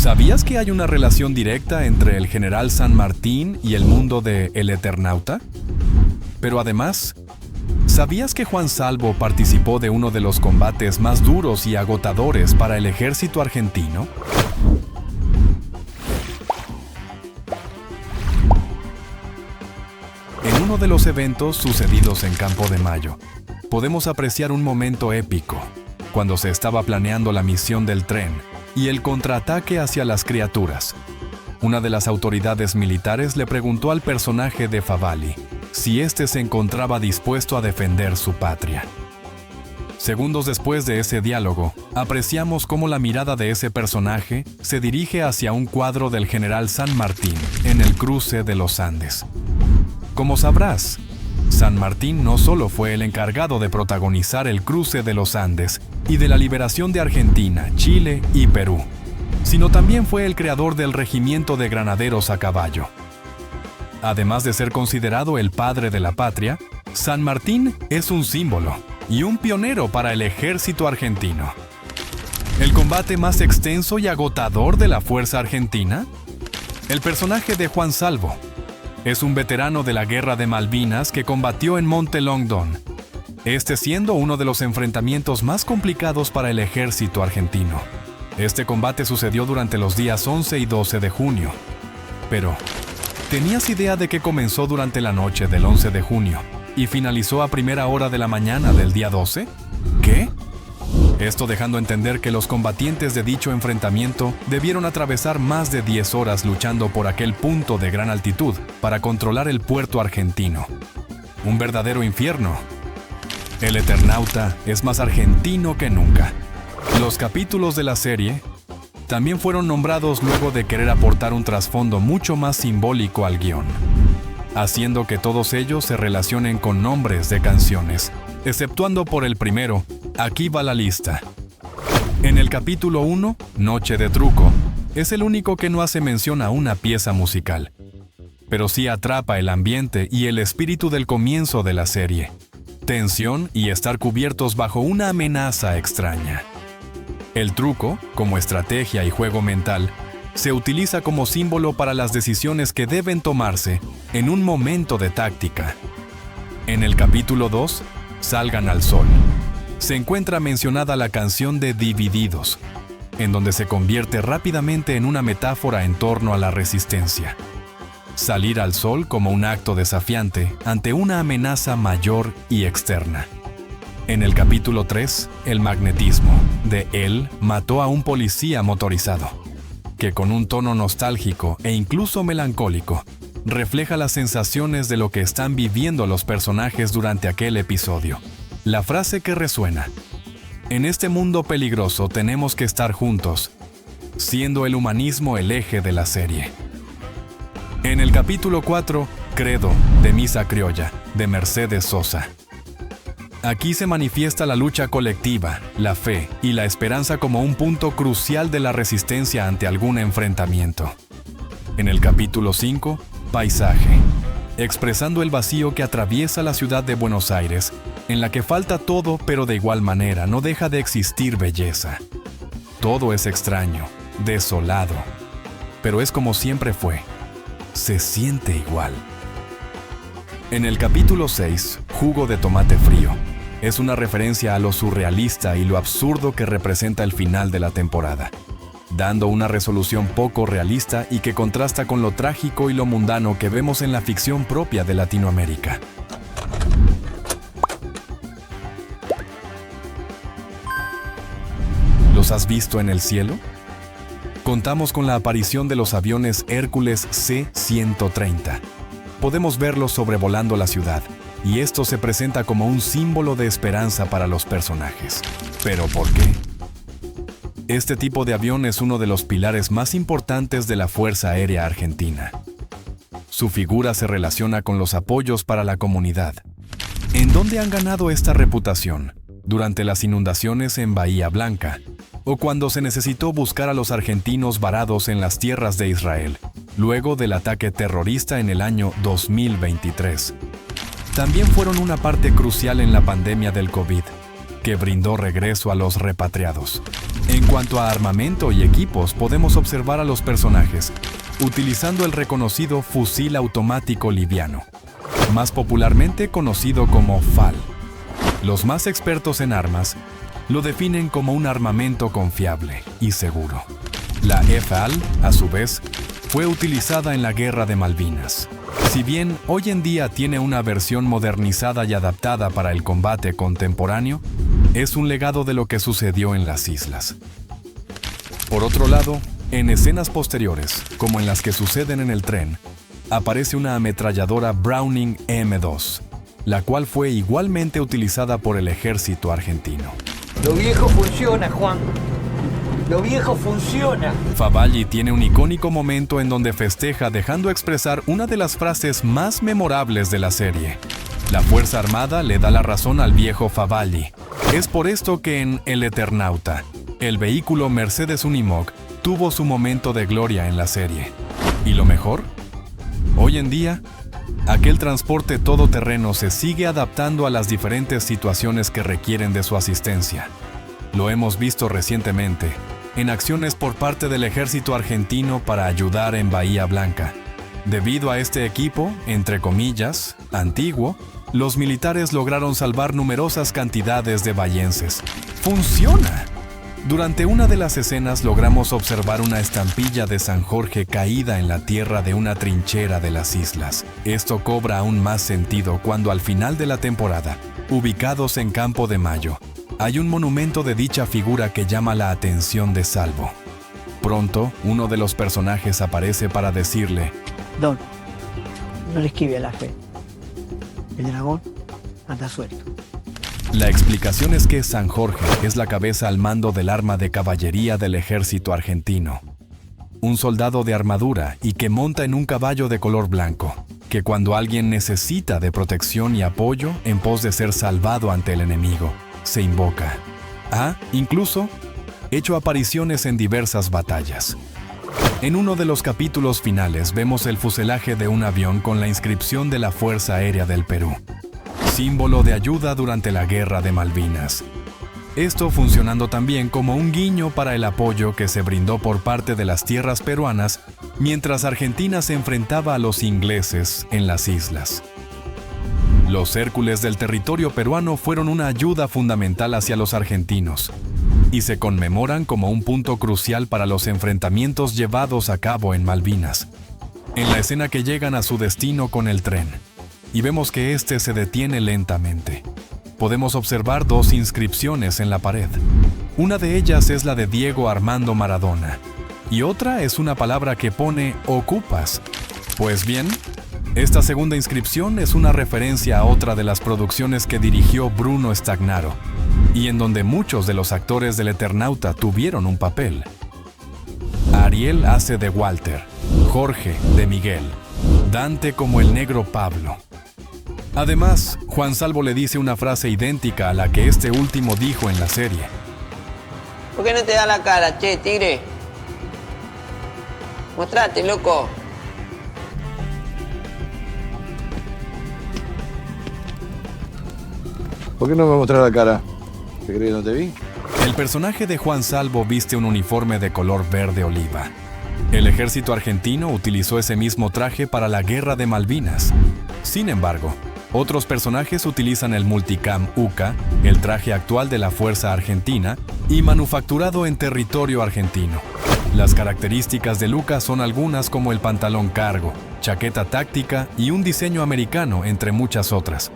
¿Sabías que hay una relación directa entre el general San Martín y el mundo de El Eternauta? Pero además, ¿sabías que Juan Salvo participó de uno de los combates más duros y agotadores para el ejército argentino? En uno de los eventos sucedidos en Campo de Mayo, podemos apreciar un momento épico, cuando se estaba planeando la misión del tren y el contraataque hacia las criaturas. Una de las autoridades militares le preguntó al personaje de Favalli si éste se encontraba dispuesto a defender su patria. Segundos después de ese diálogo, apreciamos cómo la mirada de ese personaje se dirige hacia un cuadro del general San Martín en el cruce de los Andes. Como sabrás, San Martín no solo fue el encargado de protagonizar el cruce de los Andes y de la liberación de Argentina, Chile y Perú, sino también fue el creador del regimiento de granaderos a caballo. Además de ser considerado el padre de la patria, San Martín es un símbolo y un pionero para el ejército argentino. ¿El combate más extenso y agotador de la fuerza argentina? El personaje de Juan Salvo es un veterano de la Guerra de Malvinas que combatió en Monte Longdon, este siendo uno de los enfrentamientos más complicados para el ejército argentino. Este combate sucedió durante los días 11 y 12 de junio. Pero, ¿tenías idea de que comenzó durante la noche del 11 de junio y finalizó a primera hora de la mañana del día 12? ¿Qué? Esto dejando entender que los combatientes de dicho enfrentamiento debieron atravesar más de 10 horas luchando por aquel punto de gran altitud para controlar el puerto argentino. Un verdadero infierno. El Eternauta es más argentino que nunca. Los capítulos de la serie también fueron nombrados luego de querer aportar un trasfondo mucho más simbólico al guión, haciendo que todos ellos se relacionen con nombres de canciones, exceptuando por el primero. Aquí va la lista. En el capítulo 1, Noche de Truco, es el único que no hace mención a una pieza musical, pero sí atrapa el ambiente y el espíritu del comienzo de la serie. Tensión y estar cubiertos bajo una amenaza extraña. El truco, como estrategia y juego mental, se utiliza como símbolo para las decisiones que deben tomarse en un momento de táctica. En el capítulo 2, Salgan al Sol, se encuentra mencionada la canción de Divididos, en donde se convierte rápidamente en una metáfora en torno a la resistencia. Salir al sol como un acto desafiante ante una amenaza mayor y externa. En el capítulo 3, El magnetismo, de Él mató a un policía motorizado, que con un tono nostálgico e incluso melancólico, refleja las sensaciones de lo que están viviendo los personajes durante aquel episodio. La frase que resuena: en este mundo peligroso tenemos que estar juntos, siendo el humanismo el eje de la serie. En el capítulo 4, Credo, de Misa Criolla, de Mercedes Sosa. Aquí se manifiesta la lucha colectiva, la fe y la esperanza como un punto crucial de la resistencia ante algún enfrentamiento. En el capítulo 5, Paisaje, expresando el vacío que atraviesa la ciudad de Buenos Aires, en la que falta todo, pero de igual manera no deja de existir belleza. Todo es extraño, desolado, pero es como siempre fue. Se siente igual. En el capítulo 6, Jugo de tomate frío, es una referencia a lo surrealista y lo absurdo que representa el final de la temporada, dando una resolución poco realista y que contrasta con lo trágico y lo mundano que vemos en la ficción propia de Latinoamérica. ¿Los has visto en el cielo? Contamos con la aparición de los aviones Hércules C-130. Podemos verlos sobrevolando la ciudad, y esto se presenta como un símbolo de esperanza para los personajes. ¿Pero por qué? Este tipo de avión es uno de los pilares más importantes de la Fuerza Aérea Argentina. Su figura se relaciona con los apoyos para la comunidad. ¿En dónde han ganado esta reputación? Durante las inundaciones en Bahía Blanca, o cuando se necesitó buscar a los argentinos varados en las tierras de Israel, luego del ataque terrorista en el año 2023. También fueron una parte crucial en la pandemia del COVID, que brindó regreso a los repatriados. En En cuanto a armamento y equipos, podemos observar a los personajes utilizando el reconocido fusil automático liviano, más popularmente conocido como FAL. Los más expertos en armas lo definen como un armamento confiable y seguro. La FAL, a su vez, fue utilizada en la Guerra de Malvinas. Si bien hoy en día tiene una versión modernizada y adaptada para el combate contemporáneo, es un legado de lo que sucedió en las islas. Por otro lado, en escenas posteriores, como en las que suceden en el tren, aparece una ametralladora Browning M2, la cual fue igualmente utilizada por el ejército argentino. Lo viejo funciona, Juan. Lo viejo funciona. Favalli tiene un icónico momento en donde festeja dejando expresar una de las frases más memorables de la serie. La Fuerza Armada le da la razón al viejo Favalli. Es por esto que en El Eternauta, el vehículo Mercedes Unimog tuvo su momento de gloria en la serie. ¿Y lo mejor? Hoy en día, aquel transporte todoterreno se sigue adaptando a las diferentes situaciones que requieren de su asistencia. Lo hemos visto recientemente en acciones por parte del ejército argentino para ayudar en Bahía Blanca. Debido a este equipo, entre comillas, antiguo, los militares lograron salvar numerosas cantidades de bahienses. ¡Funciona! Durante una de las escenas logramos observar una estampilla de San Jorge caída en la tierra de una trinchera de las islas. Esto cobra aún más sentido cuando al final de la temporada, ubicados en Campo de Mayo, hay un monumento de dicha figura que llama la atención de Salvo. Pronto, uno de los personajes aparece para decirle: Don, no le esquive a la fe. El dragón anda suelto. La explicación es que San Jorge es la cabeza al mando del arma de caballería del ejército argentino. Un soldado de armadura y que monta en un caballo de color blanco, que cuando alguien necesita de protección y apoyo en pos de ser salvado ante el enemigo, se invoca. Ha, incluso, hecho apariciones en diversas batallas. En uno de los capítulos finales vemos el fuselaje de un avión con la inscripción de la Fuerza Aérea del Perú, símbolo de ayuda durante la Guerra de Malvinas. Esto funcionando también como un guiño para el apoyo que se brindó por parte de las tierras peruanas mientras Argentina se enfrentaba a los ingleses en las islas. Los Hércules del territorio peruano fueron una ayuda fundamental hacia los argentinos y se conmemoran como un punto crucial para los enfrentamientos llevados a cabo en Malvinas. En la escena que llegan a su destino con el tren, y vemos que este se detiene lentamente, podemos observar dos inscripciones en la pared. Una de ellas es la de Diego Armando Maradona, y otra es una palabra que pone "Ocupas". Pues bien, esta segunda inscripción es una referencia a otra de las producciones que dirigió Bruno Stagnaro, y en donde muchos de los actores del Eternauta tuvieron un papel. Ariel hace de Walter, Jorge de Miguel, Dante como el negro Pablo. Además, Juan Salvo le dice una frase idéntica a la que este último dijo en la serie. ¿Por qué no te da la cara, che, tigre? Mostrate, loco. ¿Por qué no me mostras la cara? ¿Te crees que no te vi? El personaje de Juan Salvo viste un uniforme de color verde oliva. El ejército argentino utilizó ese mismo traje para la Guerra de Malvinas. Sin embargo, otros personajes utilizan el Multicam UCA, el traje actual de la Fuerza Argentina y manufacturado en territorio argentino. Las características de UCA son algunas como el pantalón cargo, chaqueta táctica y un diseño americano, entre muchas otras.